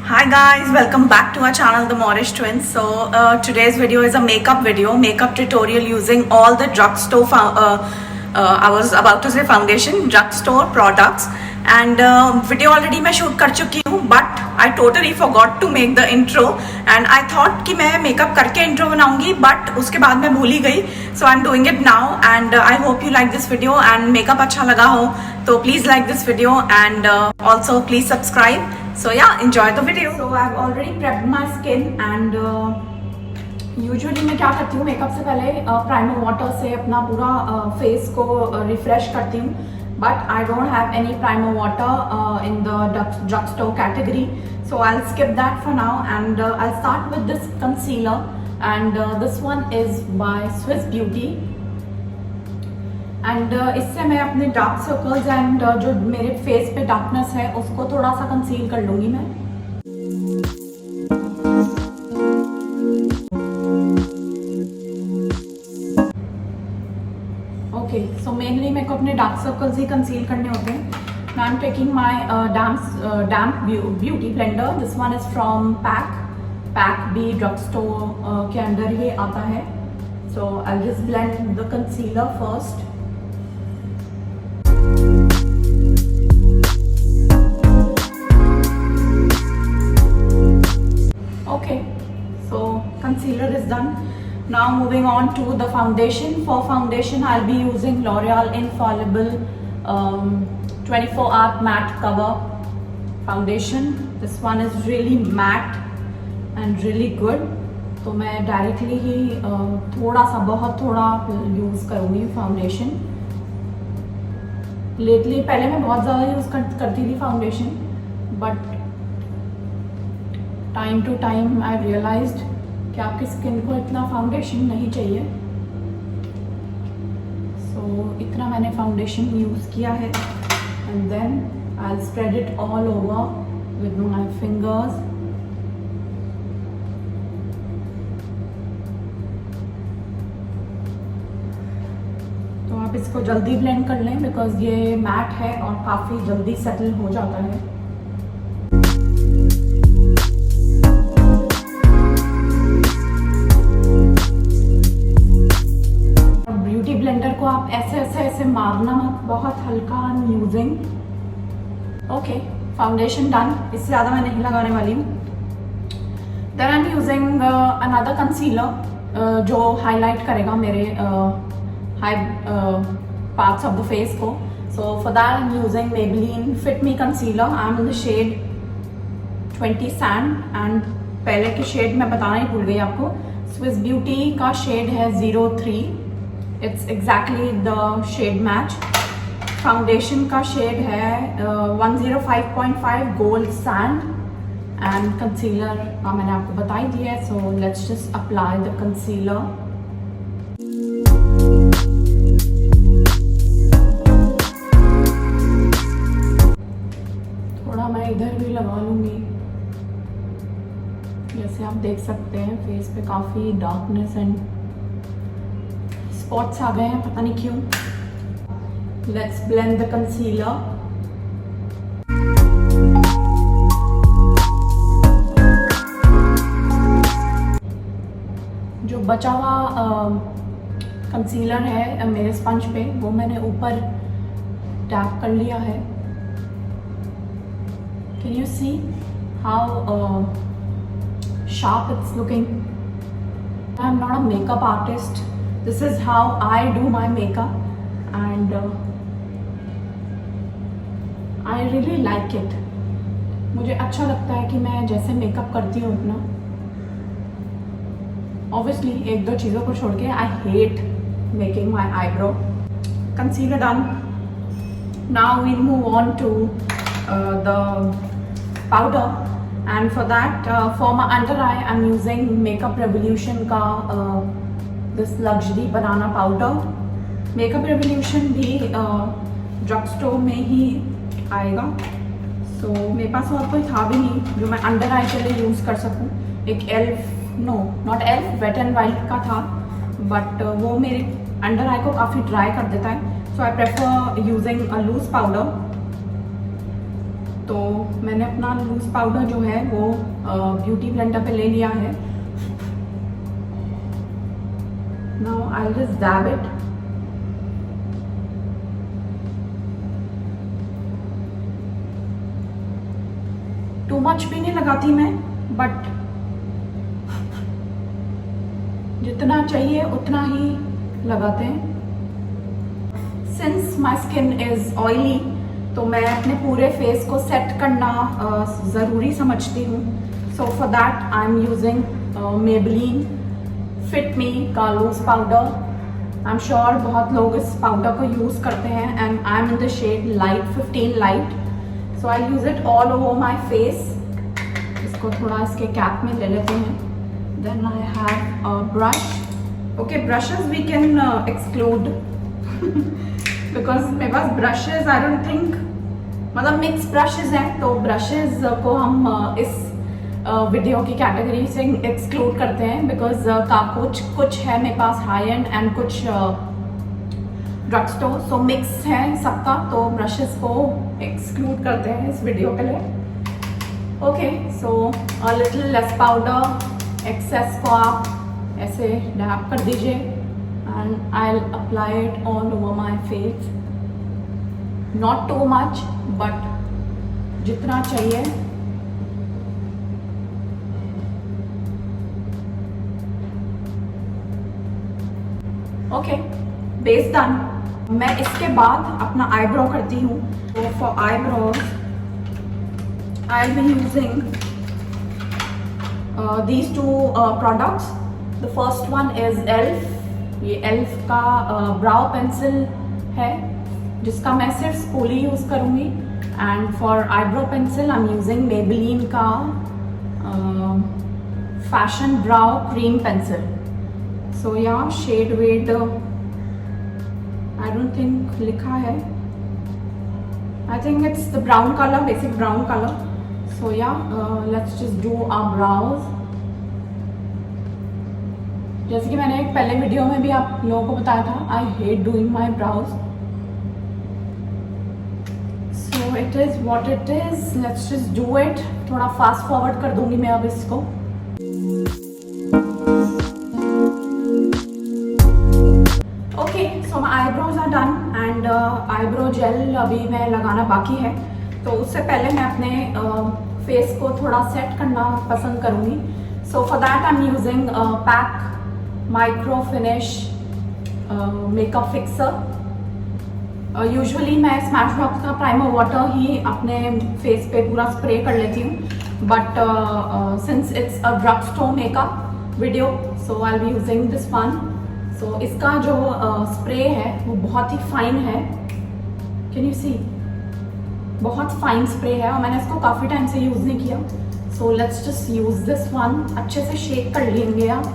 Hi guys, welcome back to our channel The Moorish Twins. So today's video is a makeup video, makeup tutorial using all the drugstore I was about to say foundation, drugstore products. And video already मैं shoot कर चुकी हूँ, but I totally forgot to make the intro. And I thought कि मैं makeup करके intro बनाऊंगी, but उसके बाद मैं भूल ही गई. So I'm doing it now, and I hope you like this video and makeup अच्छा लगा हो तो please like this video and also please subscribe. So yeah, enjoy the video. So I've already prepped my skin and usually मैं क्या करती हूँ makeup से पहले प्राइमर वाटर से अपना पूरा फेस को रिफ्रेश करती हूँ, but I don't have any primer water in the drug store category, so I will skip that for now and I will start with this concealer and this one is by Swiss beauty and इससे मैं अपने dark circles and जो मेरे face पे darkness है उसको थोड़ा सा कंसील कर लूँगी मैं. ओके, सो मेनली मेरे को अपने डार्क सर्कल्स ही कंसील करने होते हैं. Now I am taking my damp beauty blender. This one is from pack भी ड्रग स्टोर के अंदर ही आता है. So I just blend the concealer first. Okay, so concealer is done. Now moving on to the foundation. For foundation I'll be using L'Oreal Infallible 24-hour matte cover foundation. This one is really matte and really good. तो मैं directly ही थोड़ा सा बहुत थोड़ा use करूँगी foundation. Lately पहले मैं बहुत ज़्यादा यूज़ करती थी foundation, but time to time I realized कि आपकी स्किन को इतना फाउंडेशन नहीं चाहिए. सो इतना मैंने फाउंडेशन यूज़ किया है and then I will spread it all over with my fingers. तो आप इसको जल्दी ब्लेंड कर लें बिकॉज ये मैट है और काफ़ी जल्दी सेटल हो जाता है. ब्लेंडर को आप ऐसे मारना मत, बहुत हल्का यूजिंग. Okay, foundation done. इससे ज़्यादा मैं नहीं लगाने वाली हूँ. Then I am using another concealer जो हाईलाइट करेगा मेरे high parts of the face को. So for that I am using Maybelline Fit Me concealer. I am in the shade 20 sand and पहले की शेड मैं बताना ही भूल गई आपको. स्विस ब्यूटी का शेड है 03. It's exactly the shade match. Foundation का shade है 105.5 gold sand and concealer का मैंने आपको बता ही दिया है. So let's just apply the concealer. थोड़ा मैं इधर भी लगा लूँगी. जैसे आप देख सकते हैं फेस पे काफ़ी डार्कनेस एंड स्पॉट्स आ गए हैं, पता नहीं क्यों. Let's blend the concealer. जो बचा हुआ कंसीलर है मेरे स्पंज पे वो मैंने ऊपर टैप कर लिया है. Can you see how sharp it's looking? I'm not a makeup artist. This is how I do my makeup and I really like it. मुझे अच्छा लगता है कि मैं जैसे मेकअप करती हूँ अपना. Obviously एक दो चीज़ों को छोड़ के I hate making my eyebrow. Concealer done. Now we'll move on to the powder. And for that, for my under eye, I'm using Makeup Revolution का this luxury banana powder. Makeup Revolution भी drug store में ही आएगा. So मेरे पास और कोई था भी नहीं जो मैं अंडर आई के लिए यूज़ कर सकूँ. एक not ELF Wet and Wild का था, बट वो मेरे अंडर आई को काफ़ी ड्राई कर देता है. So I prefer using a loose powder. तो मैंने अपना लूज पाउडर जो है वो ब्यूटी ब्लेंडर पे ले लिया है. Now I will just dab it. Too much भी नहीं लगाती मैं, बट जितना चाहिए उतना ही लगाते हैं. Since my skin is oily, तो मैं अपने पूरे फेस को सेट करना ज़रूरी समझती हूँ. So for that I am using Maybelline Fit Me का loose powder. I am sure बहुत लोग इस पाउडर को यूज़ करते हैं, and I am in the shade light 15 light. So I use it all over my face. इसको थोड़ा इसके कैप में ले लेते हैं. Then I have a brush. Okay, brushes we can exclude because मेरे पास ब्रशेज आई डोंट थिंक, मतलब मिक्स ब्रशेज हैं, तो ब्रशेज को हम इस वीडियो की कैटेगरी से एक्सक्लूड करते हैं. बिकॉज कुछ है मेरे पास हाई एंड एंड कुछ ड्रग स्टोर, सो मिक्स है सबका, तो ब्रशेस को एक्सक्लूड करते हैं इस वीडियो के लिए. Okay, so a little less powder, excess को आप ऐसे डैप कर दीजिए and I will apply it all over my face. Not too much, but जितना चाहिए. Okay, base done. मैं इसके बाद अपना आईब्रो करती हूँ. तो for eyebrows I will be using these two products. The first one is ELF. ये ELF का ब्राउ पेंसिल है, जिसका मैं सिर्फ स्पूली यूज़ करूँगी. And for eyebrow pencil I am using Maybelline का fashion brow cream pencil. So yeah shade what I don't think लिखा है. I think it's the brown colour, basic brown colour. So yeah, let's just do our brows. जैसे कि मैंने एक पहले video में भी आप लोगों को बताया था, I hate doing my brows. So it is what it is. Let's just do it. थोड़ा फास्ट फॉरवर्ड कर दूंगी मैं अब इसको. Okay, so my eyebrows are done and eyebrow gel अभी मैं लगाना बाकी है. तो उससे पहले मैं अपने फेस को थोड़ा सेट करना पसंद करूँगी. So for that I am using pack micro finish makeup fixer. Usually मैं स्मैशबॉक्स का प्राइमर वाटर ही अपने फेस पे पूरा स्प्रे कर लेती हूँ, but since it's a drug store makeup video, so I will be using this one. So इसका जो स्प्रे है वो बहुत ही फाइन है. कैन यू सी, बहुत फाइन स्प्रे है और मैंने इसको काफ़ी टाइम से यूज़ नहीं किया. So let's just use this one. अच्छे से शेक कर लेंगे आप.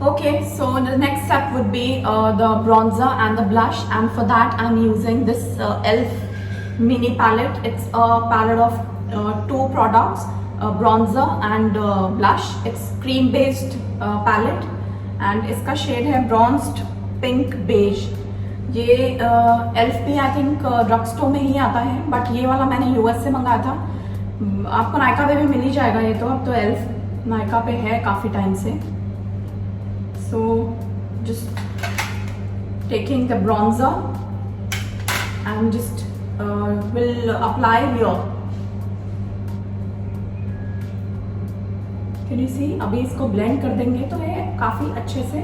Okay, so the next step would be the bronzer and the blush, and for that I am using this ELF mini palette. It's a palette of 2 products, bronzer and blush. It's cream based palette and इसका shade है bronzed pink beige. ये ELF भी I think drug store में ही आता है, but ये वाला मैंने US से मंगाया था. आपको नायका पे भी मिल ही जाएगा ये तो. अब तो ELF नायका पे है काफ़ी टाइम से. So just taking the bronzer and just will apply here. Can you see, अभी इसको ब्लेंड कर देंगे तो ये काफ़ी अच्छे से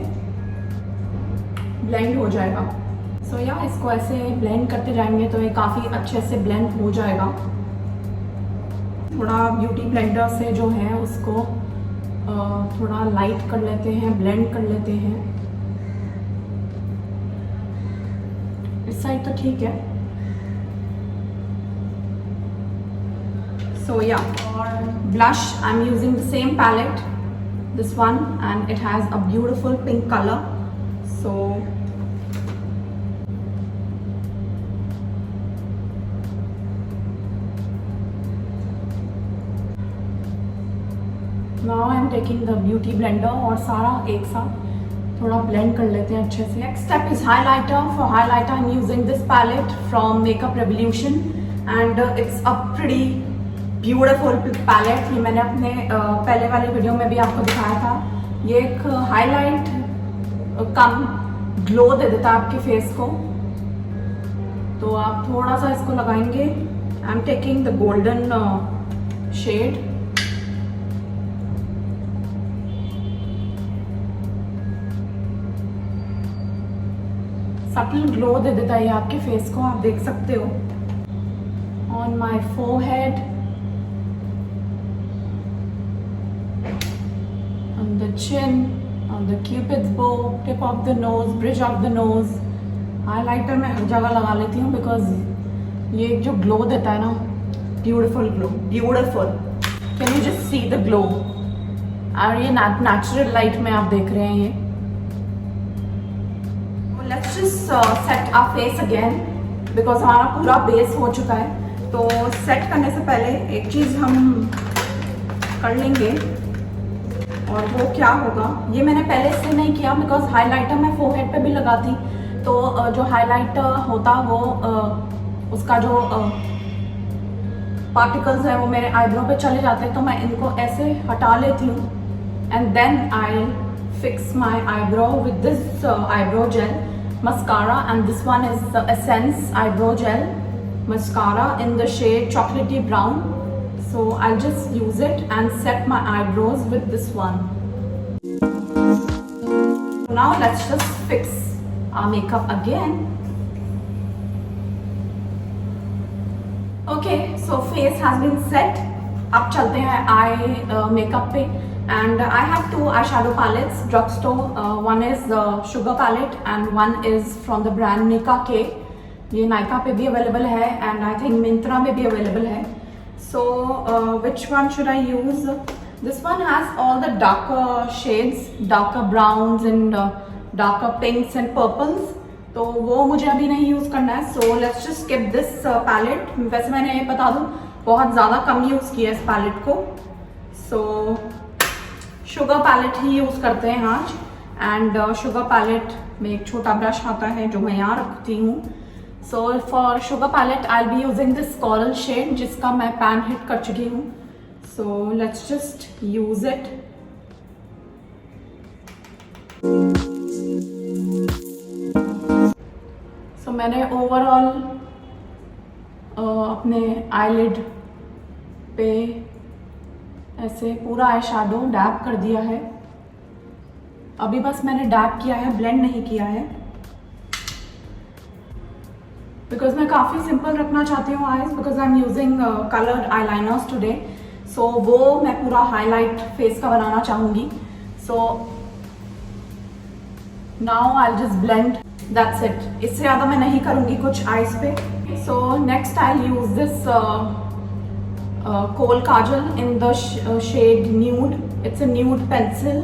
ब्लेंड हो जाएगा. सो या इसको ऐसे ब्लेंड करते जाएंगे तो ये काफ़ी अच्छे से ब्लेंड हो जाएगा. थोड़ा ब्यूटी ब्लेंडर से जो है उसको थोड़ा लाइट कर लेते हैं, ब्लेंड कर लेते हैं. इस साइड तो ठीक है. सो या, और blush I am using the same palette, this one, and it has a beautiful pink colour. So now I am taking the beauty blender और सारा एक साथ थोड़ा ब्लेंड कर लेते हैं अच्छे से। Next step is highlighter. For highlighter I am using this palette from Makeup Revolution and it's a pretty beautiful palette. ये मैंने अपने पहले वाले वीडियो में भी आपको दिखाया था। ये एक हाईलाइट कम ग्लो दे देता है आपके फेस को। तो आप थोड़ा सा इसको लगाएंगे। I am taking the golden shade. Subtle glow दे देता है ये आपके फेस को, आप देख सकते हो। On my forehead, on the chin, on the cupid's bow, tip of the nose, bridge of the nose. Highlighter मैं हर जगह लगा लेती हूँ बिकॉज ये जो ग्लो देता है ना, beautiful glow, beautiful. Can you just see the glow? और ये नेचुरल लाइट में आप देख रहे हैं ये। Let's just set our face again because हमारा पूरा बेस हो चुका है। तो सेट करने से पहले एक चीज़ हम कर लेंगे और वो क्या होगा, ये मैंने पहले से नहीं किया बिकॉज हाइलाइटर मैं फोरहेड पे भी लगाती, तो जो हाइलाइटर होता वो उसका जो पार्टिकल्स है वो मेरे आईब्रो पे चले जाते हैं, तो मैं इनको ऐसे हटा लेती हूँ and then I fix my eyebrow with this eyebrow gel mascara and this one is the Essence eyebrow gel mascara in the shade chocolaty brown. So I'll just use it and set my eyebrows with this one. Now let's just fix our makeup again. Okay, so face has been set. अब चलते हैं eye makeup पे and I have two eyeshadow palettes drugstore. One is the Sugar palette and one is from the brand Nika K. ये Nykaa पे भी available है and I think Myntra में भी available है. So which one should I use? This one has all the darker shades, darker browns and darker pinks and purples. तो वो मुझे अभी नहीं यूज़ करना है. So let's just skip this palette. वैसे मैंने ये बता दूँ बहुत ज़्यादा कम यूज़ किया इस पैलेट को. So शुगर पैलेट ही यूज़ करते हैं आज. एंड शुगर पैलेट में एक छोटा ब्रश आता है जो मैं यहाँ रखती हूँ. So for sugar palette I'll be using this coral shade जिसका मैं pan hit कर चुकी हूँ. So let's just use it. So मैंने overall अपने eyelid पे ऐसे पूरा आई शेडो डैब कर दिया है. अभी बस मैंने डैब किया है, ब्लेंड नहीं किया है बिकॉज मैं काफ़ी सिंपल रखना चाहती हूँ eyes because I am using coloured eyeliners today. So वो मैं पूरा हाईलाइट फेस का बनाना चाहूँगी. So now I just blend, that's it. इससे ज़्यादा मैं नहीं करूँगी कुछ आईज पे. So next I use this kohl kajal in the shade nude. It's a nude pencil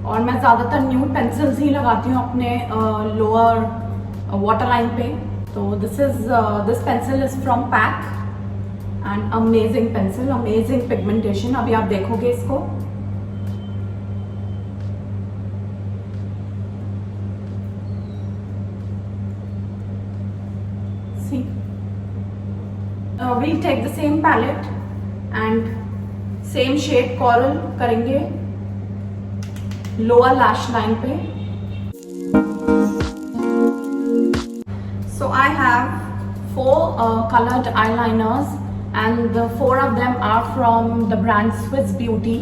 और मैं ज़्यादातर न्यूड पेंसिल्स ही लगाती हूँ अपने लोअर वाटर लाइन पे. So this pencil is from PAC and amazing pencil, amazing pigmentation. अभी आप देखोगे इसको. See, we'll take the same palette and same shade coral करेंगे lower lash line पे. So I have 4 colored eyeliners and the 4 of them are from the brand Swiss Beauty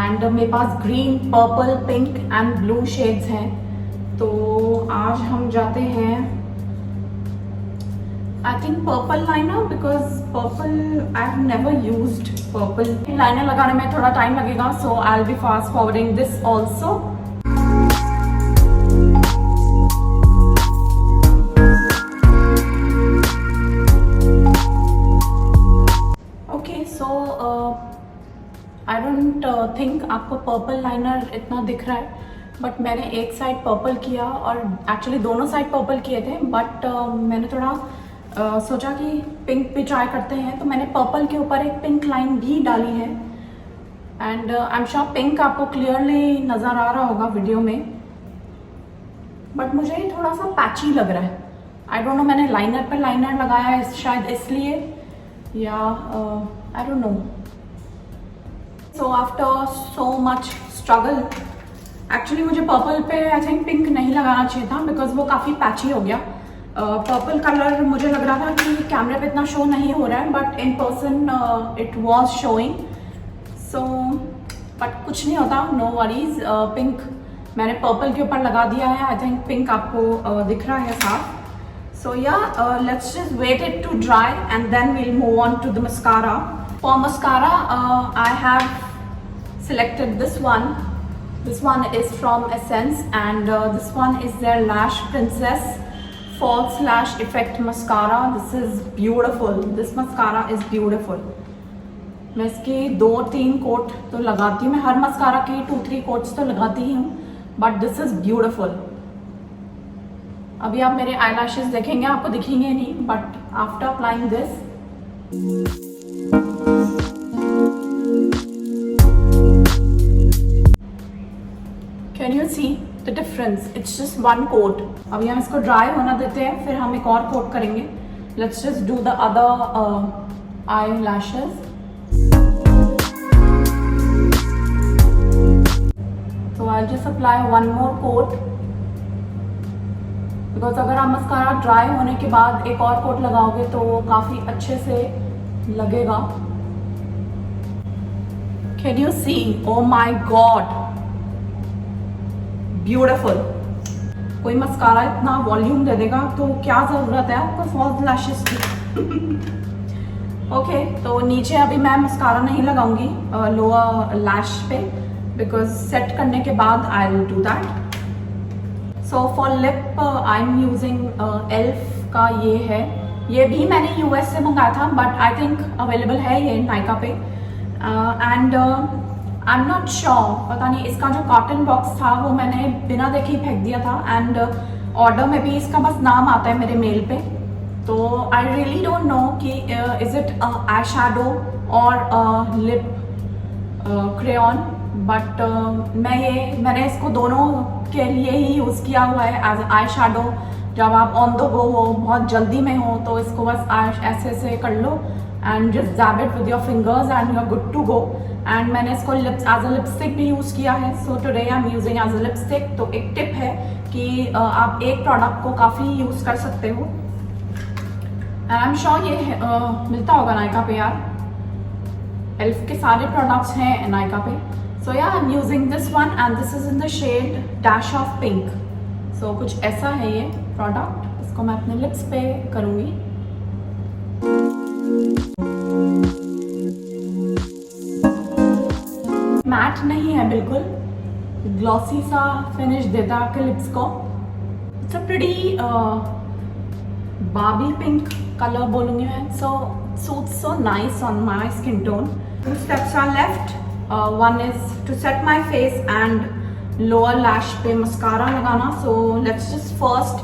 and मेरे पास green, purple, pink and blue shades हैं. तो आज हम जाते हैं I think purple liner because purple I have never used purple. Liner लगाने में थोड़ा टाइम लगेगा so I'll be fast forwarding this also. I don't think आपको पर्पल लाइनर इतना दिख रहा है बट मैंने एक साइड पर्पल किया और एक्चुअली दोनों साइड पर्पल किए थे बट मैंने थोड़ा सोचा कि पिंक भी ट्राई करते हैं तो मैंने पर्पल के ऊपर एक पिंक लाइन भी डाली है and I am sure pink आपको क्लियरली नज़र आ रहा होगा वीडियो में. बट मुझे ये थोड़ा सा पैची लग रहा है. आई डोंट नो, मैंने लाइनर पर लाइनर लगाया है शायद इसलिए, या I don't know. So after so much struggle, actually मुझे पर्पल पे आई थिंक पिंक नहीं लगाना चाहिए था बिकॉज वो काफ़ी पैची हो गया. पर्पल कलर मुझे लग रहा था कि कैमरे पे इतना शो नहीं हो रहा है, but in person it was showing. So but कुछ नहीं होता, नो वरीज. पिंक मैंने पर्पल के ऊपर लगा दिया है. आई थिंक पिंक आपको दिख रहा है साफ. So yeah, let's just wait it to dry and then we'll move on to the mascara. For mascara, I have selected this one. This one is from Essence and this one is their Lash Princess False Lash Effect Mascara. This is beautiful. This mascara is beautiful. मैं इसके 2-3 coat तो लगाती हूँ. मैं हर mascara के 2-3 quotes तो लगाती ही हूँ, बट दिस इज ब्यूटिफुल. अभी आप मेरे आई लैशेज देखेंगे, आपको दिखेंगे नहीं, but after applying this, can you see the difference? It's just one coat. अभी हम इसको ड्राई होना देते हैं, फिर हम एक और कोट करेंगे. Let's just do the other eye lashes. So I'll just apply one more coat. Because अगर आप मस्कारा ड्राई होने के बाद एक और कोट लगाओगे तो वो काफ़ी अच्छे से लगेगा. Can you see? Oh my God, beautiful. कोई मस्कारा इतना वॉल्यूम दे देगा तो क्या ज़रूरत है आपको फॉल्स लैशेस की. ओके, तो नीचे अभी मैं मस्कारा नहीं लगाऊंगी लोअर लैश पे, बिकॉज सेट करने के बाद I will do that. So for lip I am using elf का ये है. ये भी मैंने यूएस से मंगाया था, बट आई थिंक अवेलेबल है ये नायका पे. And I am not sure, पता नहीं, इसका जो कॉटन बॉक्स था वो मैंने बिना देखे ही फेंक दिया था. एंड ऑर्डर में भी इसका बस नाम आता है मेरे मेल पे. तो आई रियली डोंट नो कि इज इट आई शैडो और लिप क्रेयॉन. बट मैंने इसको दोनों के लिए ही यूज़ किया हुआ है एज आई शैडो. जब आप ऑन द गो हो, बहुत जल्दी में हो, तो इसको बस ऐसे ऐसे कर लो and just dab it with your fingers and you are good to go. And मैंने इसको लिप्स एज अ लिपस्टिक भी यूज़ किया है. So today I am using as a lipstick. तो एक टिप है कि आप एक प्रोडक्ट को काफ़ी यूज़ कर सकते हो. एंड आई एम श्योर ये मिलता होगा नायका पे यार. एल्फ के सारे प्रोडक्ट्स हैं नायका पे. So yeah, I'm using this one and this is in the shade Dash of Pink. So कुछ ऐसा है ये प्रोडक्ट. इसको मैं अपने लिप्स पे करूँगी. मैट नहीं है बिल्कुल, ग्लॉसी सा फिनिश देता है आपके लिप्स को. It's a pretty Barbie pink colour बोलूँगी मैं. So suits so nice on my skin tone. 2 steps are left. One is to set my face and lower lash पे mascara लगाना. So let's just first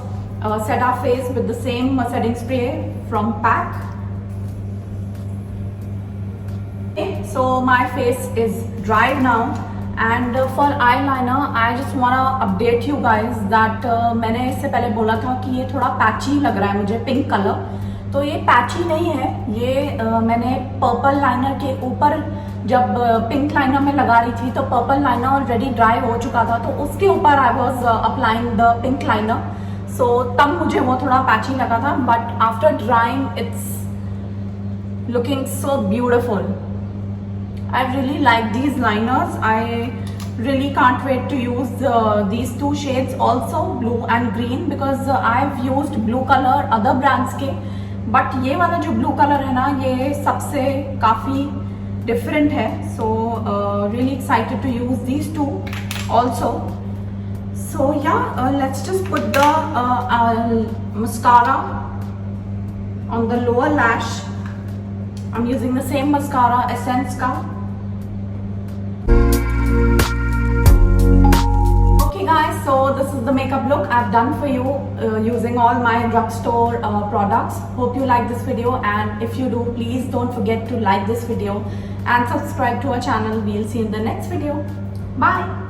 set our face with the same setting spray from PAC. Okay, so my face is dried now and for eyeliner I just wanna update you guys that मैंने इससे पहले बोला था कि ये थोड़ा patchy लग रहा है मुझे, पिंक कलर. तो ये पैची नहीं है, ये मैंने पर्पल लाइनर के ऊपर जब पिंक लाइनर में लगा रही थी तो पर्पल लाइनर ऑलरेडी ड्राई हो चुका था, तो उसके ऊपर I was applying the pink liner. So तब मुझे वो थोड़ा पैची लगा था, but after drawing it's looking so beautiful. I really like these liners. I really can't wait to use these 2 shades also, blue and green, because I've used blue color other brands के, but ये वाला जो blue color है ना, ये सबसे काफ़ी different है. So really excited to use these 2 also. So yeah, let's just put the mascara on the lower lash. I'm using the same mascara, Essence का. Guys, so this is the makeup look I've done for you using all my drugstore products. Hope you like this video, and if you do, please don't forget to like this video and subscribe to our channel. We'll see you in the next video. Bye.